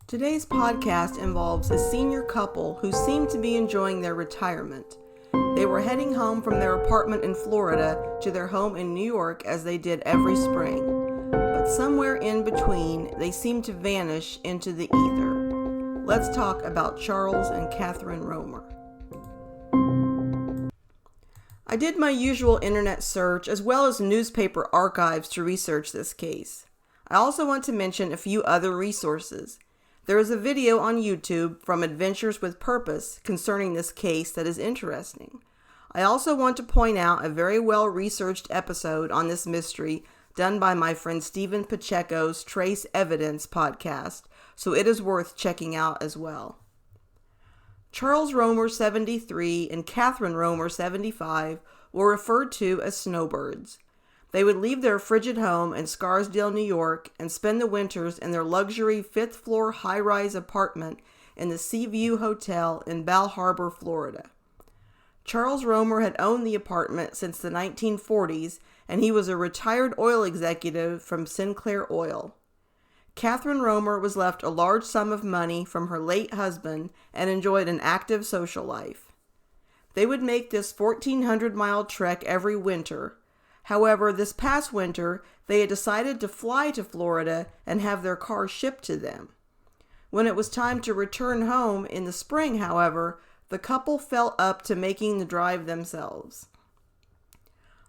Today's podcast involves a senior couple who seemed to be enjoying their retirement. They were heading home from their apartment in Florida to their home in New York as they did every spring. But somewhere in between, they seemed to vanish into the ether. Let's talk about Charles and Catherine Romer. I did my usual internet search as well as newspaper archives to research this case. I also want to mention a few other resources. There is a video on YouTube from Adventures with Purpose concerning this case that is interesting. I also want to point out a very well-researched episode on this mystery done by my friend Stephen Pacheco's Trace Evidence podcast, so it is worth checking out as well. Charles Romer, 73, and Catherine Romer, 75, were referred to as snowbirds. They would leave their frigid home in Scarsdale, New York, and spend the winters in their luxury fifth-floor high-rise apartment in the Seaview Hotel in Bal Harbour, Florida. Charles Romer had owned the apartment since the 1940s, and he was a retired oil executive from Sinclair Oil. Catherine Romer was left a large sum of money from her late husband and enjoyed an active social life. They would make this 1,400-mile trek every winter. However, this past winter, they had decided to fly to Florida and have their car shipped to them. When it was time to return home in the spring, however, the couple fell up to making the drive themselves.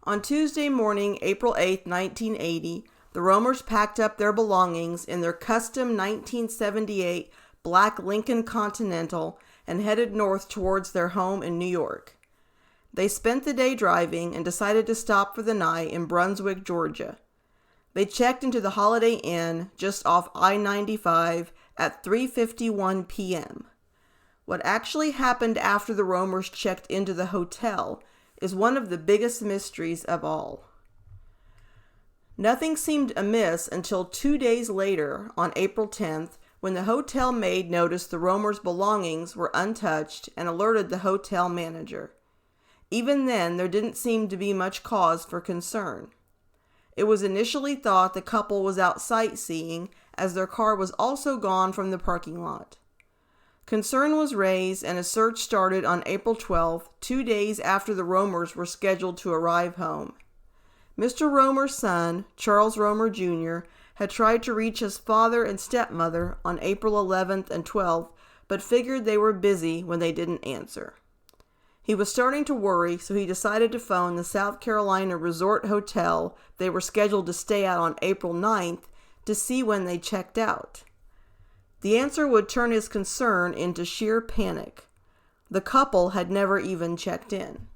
On Tuesday morning, April 8, 1980, the Romers packed up their belongings in their custom 1978 black Lincoln Continental and headed north towards their home in New York. They spent the day driving and decided to stop for the night in Brunswick, Georgia. They checked into the Holiday Inn just off I-95 at 3:51 p.m. What actually happened after the Romers checked into the hotel is one of the biggest mysteries of all. Nothing seemed amiss until 2 days later, on April 10th, when the hotel maid noticed the Romers' belongings were untouched and alerted the hotel manager. Even then, there didn't seem to be much cause for concern. It was initially thought the couple was out sightseeing, as their car was also gone from the parking lot. Concern was raised and a search started on April 12th, 2 days after the Romers were scheduled to arrive home. Mr. Romer's son, Charles Romer Jr., had tried to reach his father and stepmother on April 11th and 12th, but figured they were busy when they didn't answer. He was starting to worry, so he decided to phone the South Carolina Resort Hotel they were scheduled to stay at on April 9th to see when they checked out. The answer would turn his concern into sheer panic. The couple had never even checked in.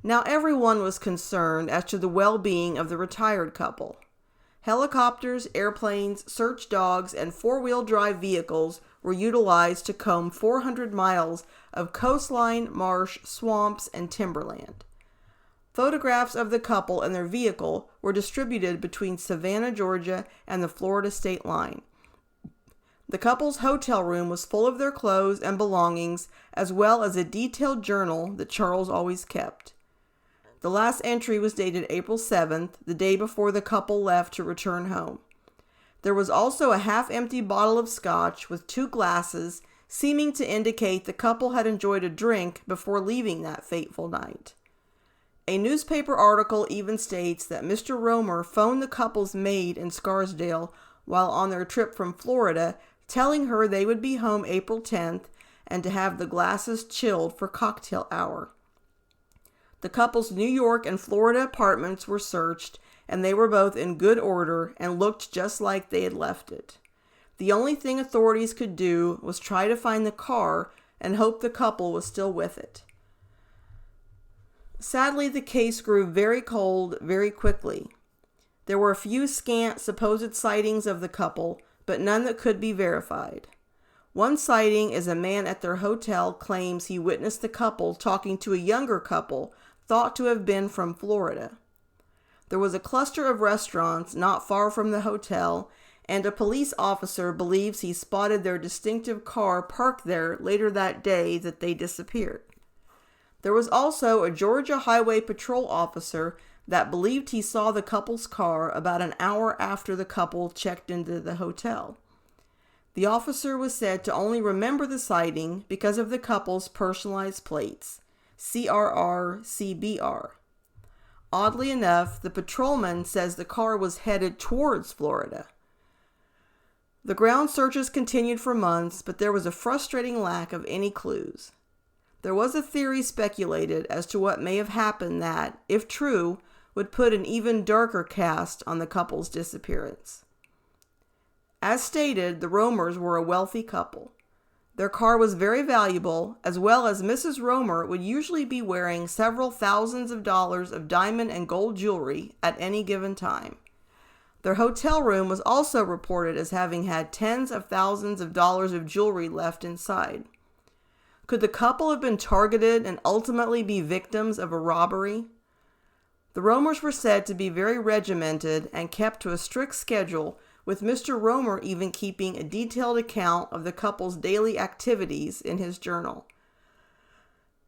Now everyone was concerned as to the well-being of the retired couple. Helicopters, airplanes, search dogs, and four-wheel drive vehicles were utilized to comb 400 miles of coastline, marsh, swamps, and timberland. Photographs of the couple and their vehicle were distributed between Savannah, Georgia, and the Florida state line. The couple's hotel room was full of their clothes and belongings, as well as a detailed journal that Charles always kept. The last entry was dated April 7th, the day before the couple left to return home. There was also a half-empty bottle of scotch with 2 glasses, seeming to indicate the couple had enjoyed a drink before leaving that fateful night. A newspaper article even states that Mr. Romer phoned the couple's maid in Scarsdale while on their trip from Florida, telling her they would be home April 10th and to have the glasses chilled for cocktail hour. The couple's New York and Florida apartments were searched, and they were both in good order and looked just like they had left it. The only thing authorities could do was try to find the car and hope the couple was still with it. Sadly, the case grew very cold very quickly. There were a few scant supposed sightings of the couple, but none that could be verified. One sighting is a man at their hotel claims he witnessed the couple talking to a younger couple thought to have been from Florida. There was a cluster of restaurants not far from the hotel, and a police officer believes he spotted their distinctive car parked there later that day that they disappeared. There was also a Georgia Highway Patrol officer that believed he saw the couple's car about an hour after the couple checked into the hotel. The officer was said to only remember the sighting because of the couple's personalized plates, CRR, CBR. Oddly enough, the patrolman says the car was headed towards Florida. The ground searches continued for months, but there was a frustrating lack of any clues. There was a theory speculated as to what may have happened that, if true, would put an even darker cast on the couple's disappearance. As stated, the Romers were a wealthy couple. Their car was very valuable, as well as Mrs. Romer would usually be wearing several thousands of dollars of diamond and gold jewelry at any given time. Their hotel room was also reported as having had tens of thousands of dollars of jewelry left inside. Could the couple have been targeted and ultimately be victims of a robbery? The Romers were said to be very regimented and kept to a strict schedule, with Mr. Romer even keeping a detailed account of the couple's daily activities in his journal.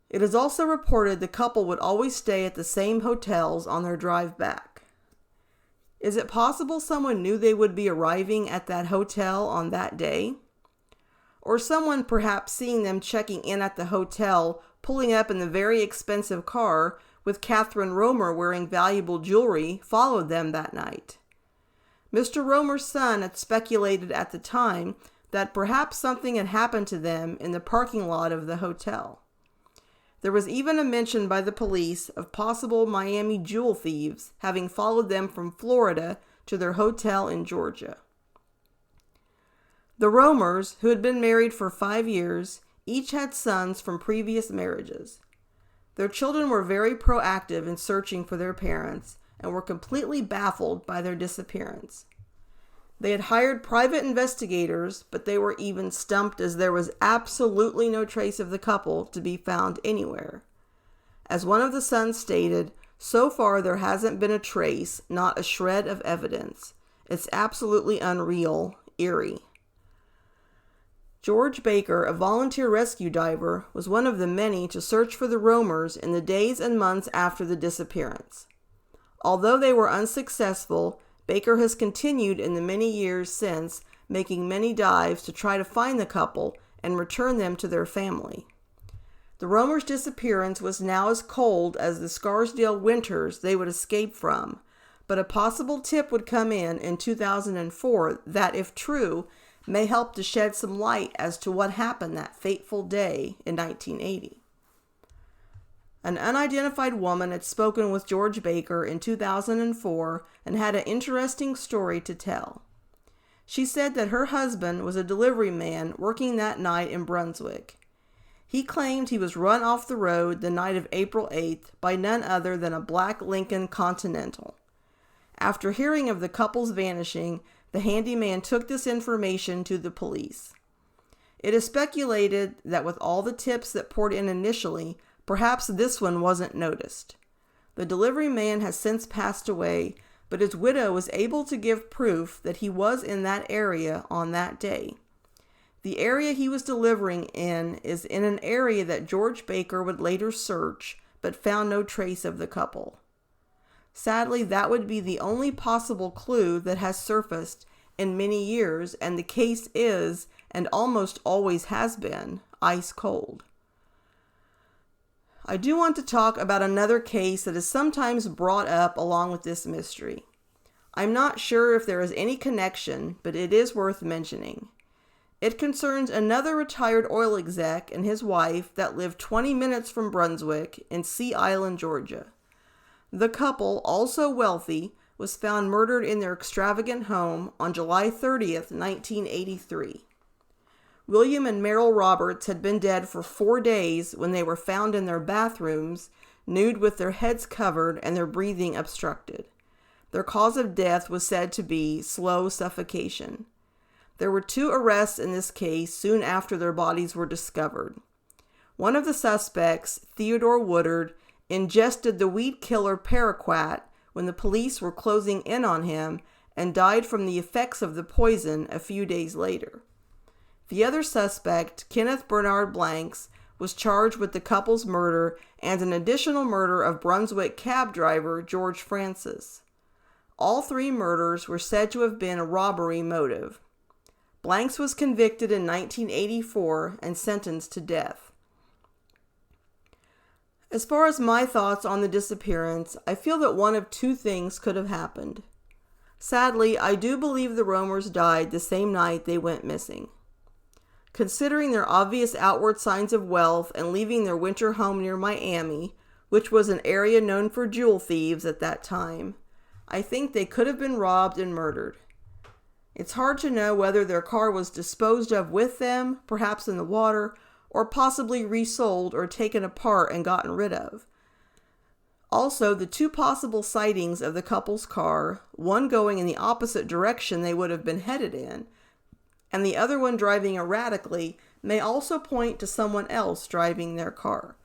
It is also reported the couple would always stay at the same hotels on their drive back. Is it possible someone knew they would be arriving at that hotel on that day? Or someone perhaps seeing them checking in at the hotel, pulling up in the very expensive car with Catherine Romer wearing valuable jewelry, followed them that night? Mr. Romer's son had speculated at the time that perhaps something had happened to them in the parking lot of the hotel. There was even a mention by the police of possible Miami jewel thieves having followed them from Florida to their hotel in Georgia. The Romers, who had been married for 5 years, each had sons from previous marriages. Their children were very proactive in searching for their parents and were completely baffled by their disappearance. They had hired private investigators, but they were even stumped as there was absolutely no trace of the couple to be found anywhere. As one of the sons stated, "So far there hasn't been a trace, not a shred of evidence. It's absolutely unreal, eerie." George Baker, a volunteer rescue diver, was one of the many to search for the Romers in the days and months after the disappearance. Although they were unsuccessful, Baker has continued in the many years since, making many dives to try to find the couple and return them to their family. The Romers' disappearance was now as cold as the Scarsdale winters they would escape from, but a possible tip would come in 2004 that, if true, may help to shed some light as to what happened that fateful day in 1980. An unidentified woman had spoken with George Baker in 2004 and had an interesting story to tell. She said that her husband was a delivery man working that night in Brunswick. He claimed he was run off the road the night of April 8th by none other than a black Lincoln Continental. After hearing of the couple's vanishing, the handyman took this information to the police. It is speculated that with all the tips that poured in initially, perhaps this one wasn't noticed. The delivery man has since passed away, but his widow was able to give proof that he was in that area on that day. The area he was delivering in is in an area that George Baker would later search, but found no trace of the couple. Sadly, that would be the only possible clue that has surfaced in many years, and the case is, and almost always has been, ice cold. I do want to talk about another case that is sometimes brought up along with this mystery. I'm not sure if there is any connection, but it is worth mentioning. It concerns another retired oil exec and his wife that lived 20 minutes from Brunswick in Sea Island, Georgia. The couple, also wealthy, was found murdered in their extravagant home on July 30th, 1983. William and Merrill Roberts had been dead for 4 days when they were found in their bathrooms, nude with their heads covered and their breathing obstructed. Their cause of death was said to be slow suffocation. There were 2 arrests in this case soon after their bodies were discovered. One of the suspects, Theodore Woodard, ingested the weed killer paraquat when the police were closing in on him and died from the effects of the poison a few days later. The other suspect, Kenneth Bernard Blanks, was charged with the couple's murder and an additional murder of Brunswick cab driver George Francis. All 3 murders were said to have been a robbery motive. Blanks was convicted in 1984 and sentenced to death. As far as my thoughts on the disappearance, I feel that one of two things could have happened. Sadly, I do believe the roamers died the same night they went missing. Considering their obvious outward signs of wealth and leaving their winter home near Miami, which was an area known for jewel thieves at that time, I think they could have been robbed and murdered. It's hard to know whether their car was disposed of with them, perhaps in the water, or possibly resold or taken apart and gotten rid of. Also, the two possible sightings of the couple's car, one going in the opposite direction they would have been headed in, and the other one driving erratically, may also point to someone else driving their car.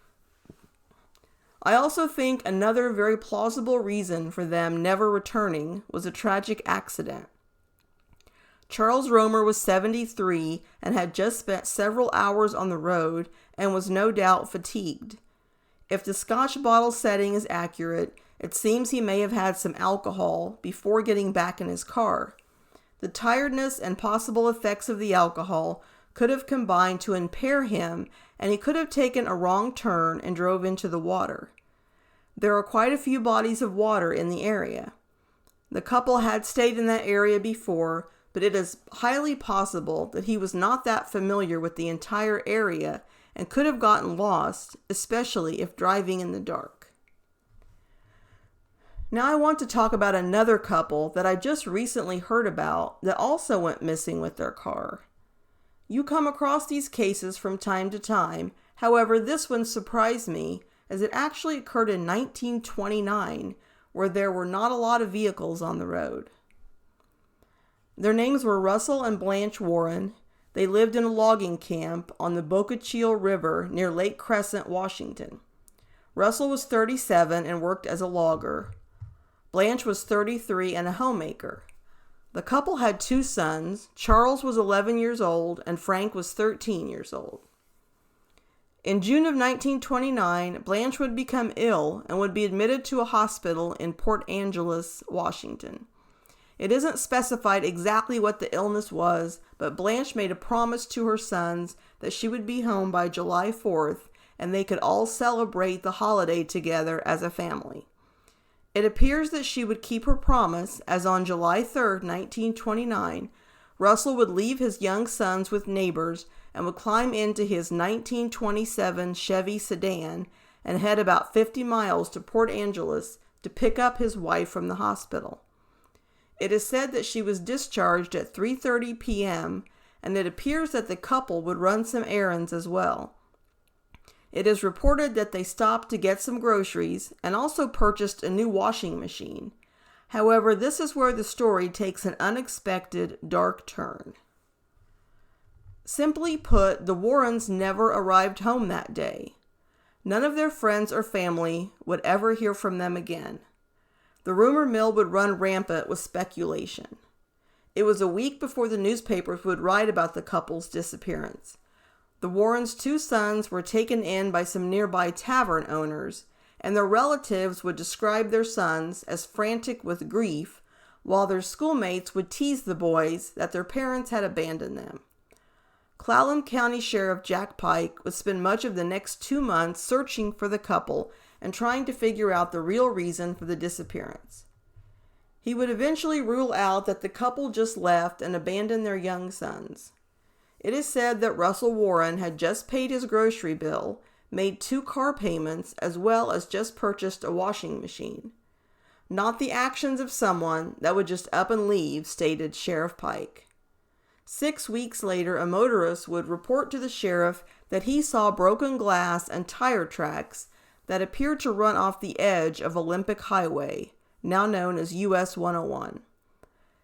I also think another very plausible reason for them never returning was a tragic accident. Charles Romer was 73 and had just spent several hours on the road and was no doubt fatigued. If the Scotch bottle setting is accurate, it seems he may have had some alcohol before getting back in his car. The tiredness and possible effects of the alcohol could have combined to impair him, and he could have taken a wrong turn and drove into the water. There are quite a few bodies of water in the area. The couple had stayed in that area before, but it is highly possible that he was not that familiar with the entire area and could have gotten lost, especially if driving in the dark. Now I want to talk about another couple that I just recently heard about that also went missing with their car. You come across these cases from time to time. However, this one surprised me as it actually occurred in 1929, where there were not a lot of vehicles on the road. Their names were Russell and Blanche Warren. They lived in a logging camp on the Bocachio River near Lake Crescent, Washington. Russell was 37 and worked as a logger. Blanche was 33 and a homemaker. The couple had two sons. Charles was 11 years old and Frank was 13 years old. In June of 1929, Blanche would become ill and would be admitted to a hospital in Port Angeles, Washington. It isn't specified exactly what the illness was, but Blanche made a promise to her sons that she would be home by July 4th and they could all celebrate the holiday together as a family. It appears that she would keep her promise, as on July 3rd, 1929, Russell would leave his young sons with neighbors and would climb into his 1927 Chevy sedan and head about 50 miles to Port Angeles to pick up his wife from the hospital. It is said that she was discharged at 3:30 p.m., and it appears that the couple would run some errands as well. It is reported that they stopped to get some groceries and also purchased a new washing machine. However, this is where the story takes an unexpected, dark turn. Simply put, the Warrens never arrived home that day. None of their friends or family would ever hear from them again. The rumor mill would run rampant with speculation. It was a week before the newspapers would write about the couple's disappearance. The Warrens' two sons were taken in by some nearby tavern owners, and their relatives would describe their sons as frantic with grief, while their schoolmates would tease the boys that their parents had abandoned them. Clallam County Sheriff Jack Pike would spend much of the next 2 months searching for the couple and trying to figure out the real reason for the disappearance. He would eventually rule out that the couple just left and abandoned their young sons. It is said that Russell Warren had just paid his grocery bill, made 2 car payments, as well as just purchased a washing machine. Not the actions of someone that would just up and leave, stated Sheriff Pike. 6 weeks later, a motorist would report to the sheriff that he saw broken glass and tire tracks that appeared to run off the edge of Olympic Highway, now known as US 101.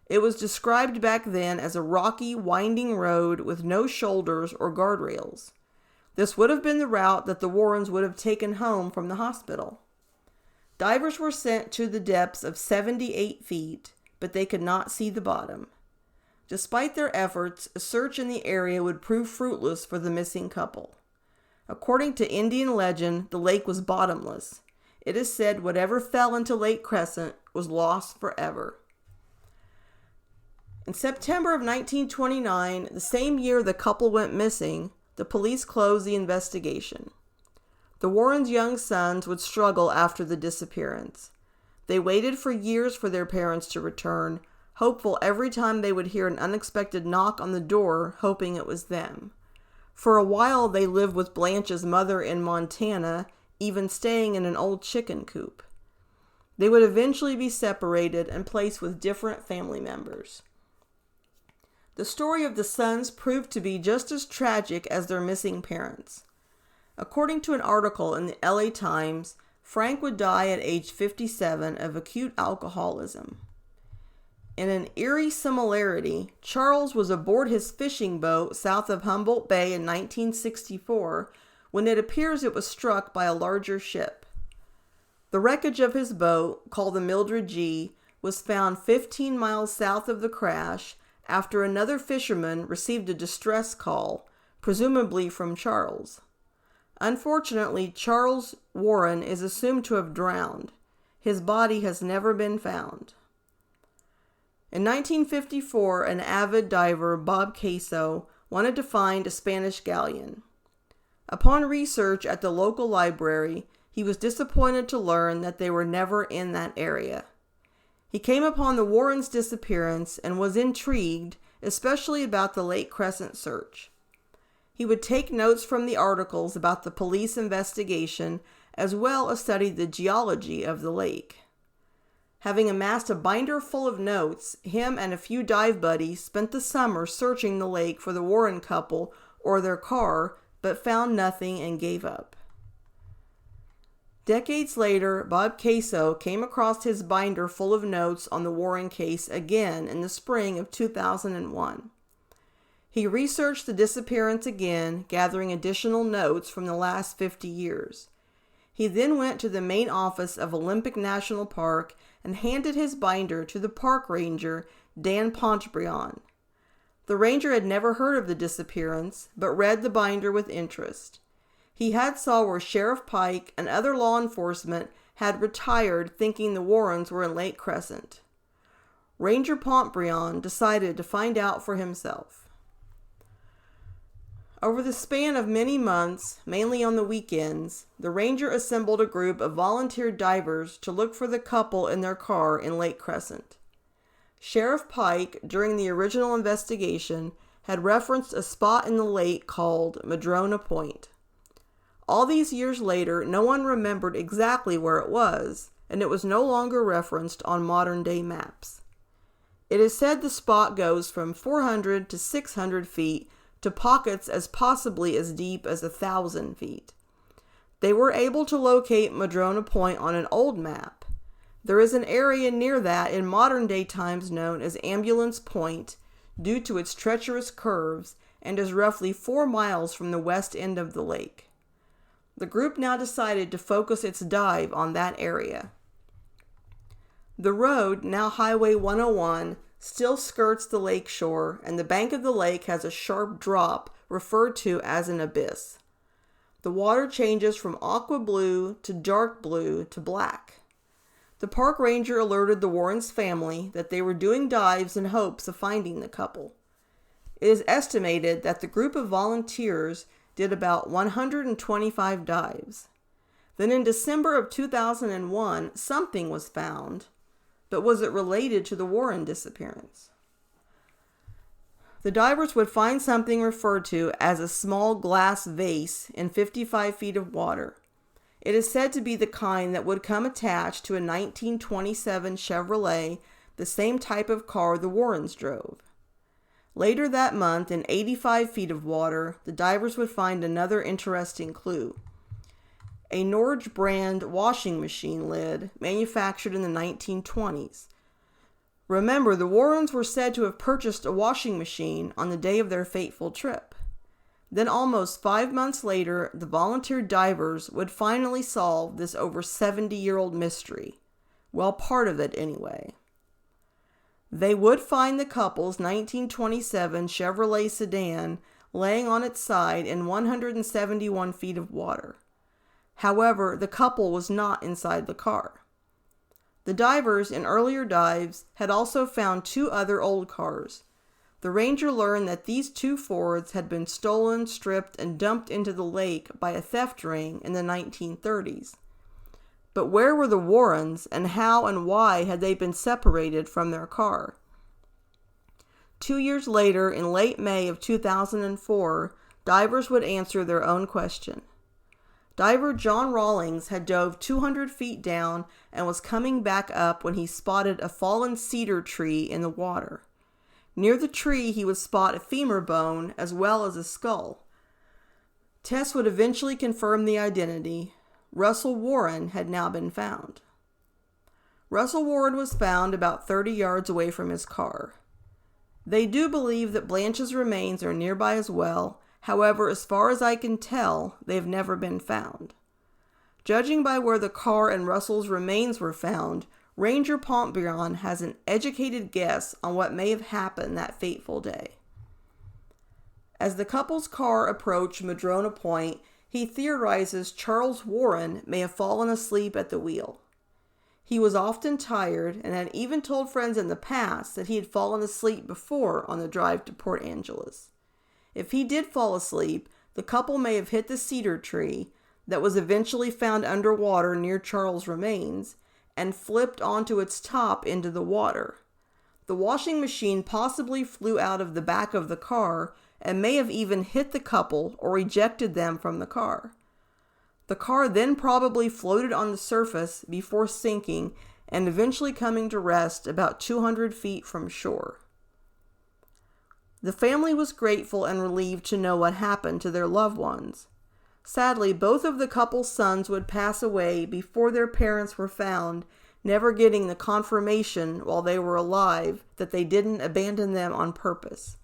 It was described back then as a rocky, winding road with no shoulders or guardrails. This would have been the route that the Warrens would have taken home from the hospital. Divers were sent to the depths of 78 feet, but they could not see the bottom. Despite their efforts, a search in the area would prove fruitless for the missing couple. According to Indian legend, the lake was bottomless. It is said whatever fell into Lake Crescent was lost forever. In September of 1929, the same year the couple went missing, the police closed the investigation. The Warrens' young sons would struggle after the disappearance. They waited for years for their parents to return, hopeful every time they would hear an unexpected knock on the door, hoping it was them. For a while, they lived with Blanche's mother in Montana, even staying in an old chicken coop. They would eventually be separated and placed with different family members. The story of the sons proved to be just as tragic as their missing parents. According to an article in the LA Times, Frank would die at age 57 of acute alcoholism. In an eerie similarity, Charles was aboard his fishing boat south of Humboldt Bay in 1964 when it appears it was struck by a larger ship. The wreckage of his boat, called the Mildred G., was found 15 miles south of the crash after another fisherman received a distress call, presumably from Charles. Unfortunately, Charles Warren is assumed to have drowned. His body has never been found. In 1954, an avid diver, Bob Queso, wanted to find a Spanish galleon. Upon research at the local library, he was disappointed to learn that they were never in that area. He came upon the Warrens' disappearance and was intrigued, especially about the Lake Crescent search. He would take notes from the articles about the police investigation, as well as study the geology of the lake. Having amassed a binder full of notes, him and a few dive buddies spent the summer searching the lake for the Warren couple or their car, but found nothing and gave up. Decades later, Bob Queso came across his binder full of notes on the Warren case again in the spring of 2001. He researched the disappearance again, gathering additional notes from the last 50 years. He then went to the main office of Olympic National Park and handed his binder to the park ranger, Dan Pontbriand. The ranger had never heard of the disappearance, but read the binder with interest. He had saw where Sheriff Pike and other law enforcement had retired thinking the Warrens were in Lake Crescent. Ranger Pontbriand decided to find out for himself. Over the span of many months, mainly on the weekends, the ranger assembled a group of volunteer divers to look for the couple in their car in Lake Crescent. Sheriff Pike, during the original investigation, had referenced a spot in the lake called Madrona Point. All these years later, no one remembered exactly where it was, and it was no longer referenced on modern-day maps. It is said the spot goes from 400 to 600 feet to pockets as possibly as deep as 1,000 feet. They were able to locate Madrona Point on an old map. There is an area near that in modern-day times known as Ambulance Point due to its treacherous curves and is roughly 4 miles from the west end of the lake. The group now decided to focus its dive on that area. The road, now Highway 101, still skirts the lake shore, and the bank of the lake has a sharp drop referred to as an abyss. The water changes from aqua blue to dark blue to black. The park ranger alerted the Warrens family that they were doing dives in hopes of finding the couple. It is estimated that the group of volunteers did about 125 dives. Then in December of 2001, something was found, but was it related to the Warren disappearance? The divers would find something referred to as a small glass vase in 55 feet of water. It is said to be the kind that would come attached to a 1927 Chevrolet, the same type of car the Warrens drove. Later that month, in 85 feet of water, the divers would find another interesting clue. A Norge brand washing machine lid manufactured in the 1920s. Remember, the Warrens were said to have purchased a washing machine on the day of their fateful trip. Then almost 5 months later, the volunteer divers would finally solve this over 70-year-old mystery. Well, part of it anyway. They would find the couple's 1927 Chevrolet sedan laying on its side in 171 feet of water. However, the couple was not inside the car. The divers in earlier dives had also found 2 other old cars. The ranger learned that these 2 Fords had been stolen, stripped, and dumped into the lake by a theft ring in the 1930s. But where were the Warrens, and how and why had they been separated from their car? 2 years later, in late May of 2004, divers would answer their own question. Diver John Rawlings had dove 200 feet down and was coming back up when he spotted a fallen cedar tree in the water. Near the tree, he would spot a femur bone as well as a skull. Tests would eventually confirm the identity. Russell Warren had now been found. Russell Warren was found about 30 yards away from his car. They do believe that Blanche's remains are nearby as well. However, as far as I can tell, they've never been found. Judging by where the car and Russell's remains were found, Ranger Pontbriand has an educated guess on what may have happened that fateful day. As the couple's car approached Madrona Point, he theorizes Charles Warren may have fallen asleep at the wheel. He was often tired and had even told friends in the past that he had fallen asleep before on the drive to Port Angeles. If he did fall asleep, the couple may have hit the cedar tree that was eventually found underwater near Charles' remains and flipped onto its top into the water. The washing machine possibly flew out of the back of the car and may have even hit the couple or ejected them from the car. The car then probably floated on the surface before sinking and eventually coming to rest about 200 feet from shore. The family was grateful and relieved to know what happened to their loved ones. Sadly, both of the couple's sons would pass away before their parents were found, never getting the confirmation while they were alive that they didn't abandon them on purpose.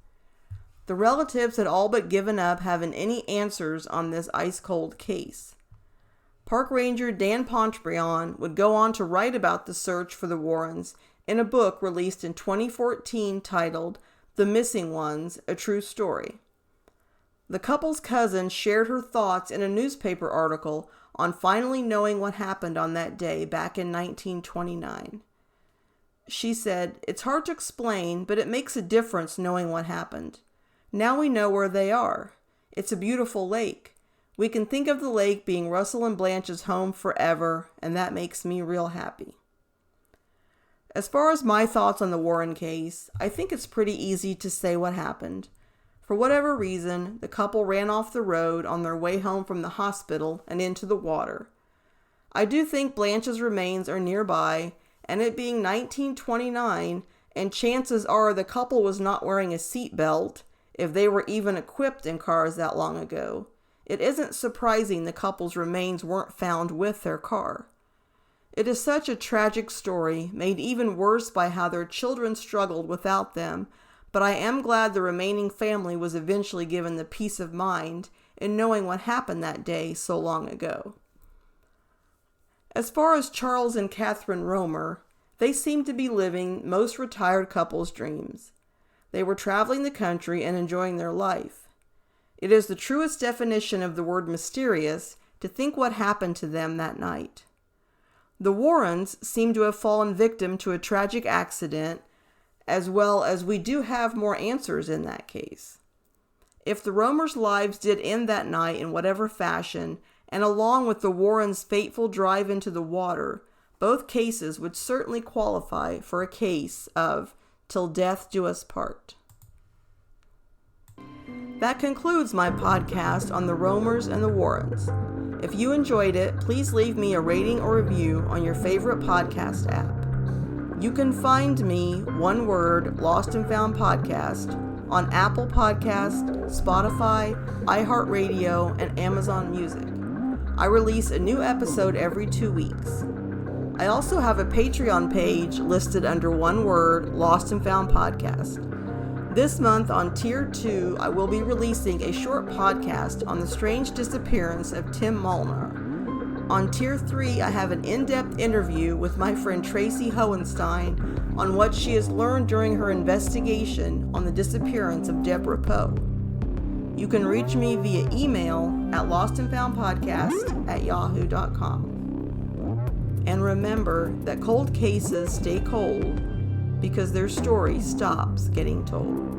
The relatives had all but given up having any answers on this ice-cold case. Park Ranger Dan Pontbriand would go on to write about the search for the Warrens in a book released in 2014 titled The Missing Ones, A True Story. The couple's cousin shared her thoughts in a newspaper article on finally knowing what happened on that day back in 1929. She said, "It's hard to explain, but it makes a difference knowing what happened. Now we know where they are. It's a beautiful lake. We can think of the lake being Russell and Blanche's home forever, and that makes me real happy." As far as my thoughts on the Warren case, I think it's pretty easy to say what happened. For whatever reason, the couple ran off the road on their way home from the hospital and into the water. I do think Blanche's remains are nearby, and it being 1929, and chances are the couple was not wearing a seatbelt, if they were even equipped in cars that long ago, it isn't surprising the couple's remains weren't found with their car. It is such a tragic story, made even worse by how their children struggled without them, but I am glad the remaining family was eventually given the peace of mind in knowing what happened that day so long ago. As far as Charles and Catherine Romer, they seemed to be living most retired couples' dreams. They were traveling the country and enjoying their life. It is the truest definition of the word mysterious to think what happened to them that night. The Warrens seem to have fallen victim to a tragic accident, as well as we do have more answers in that case. If the Romers' lives did end that night in whatever fashion, and along with the Warrens' fateful drive into the water, both cases would certainly qualify for a case of "Till Death Do Us Part." That concludes my podcast on the Romers and the Warrens. If you enjoyed it, please leave me a rating or review on your favorite podcast app. You can find me, one word, Lost and Found Podcast, on Apple Podcast, Spotify, iHeartRadio, and Amazon Music. I release a new episode every 2 weeks. I also have a Patreon page listed under one word, Lost and Found Podcast. This month on Tier 2, I will be releasing a short podcast on the strange disappearance of Tim Molnar. On Tier 3, I have an in-depth interview with my friend Tracy Hohenstein on what she has learned during her investigation on the disappearance of Deborah Poe. You can reach me via email at lostandfoundpodcast@yahoo.com. And remember that cold cases stay cold because their story stops getting told.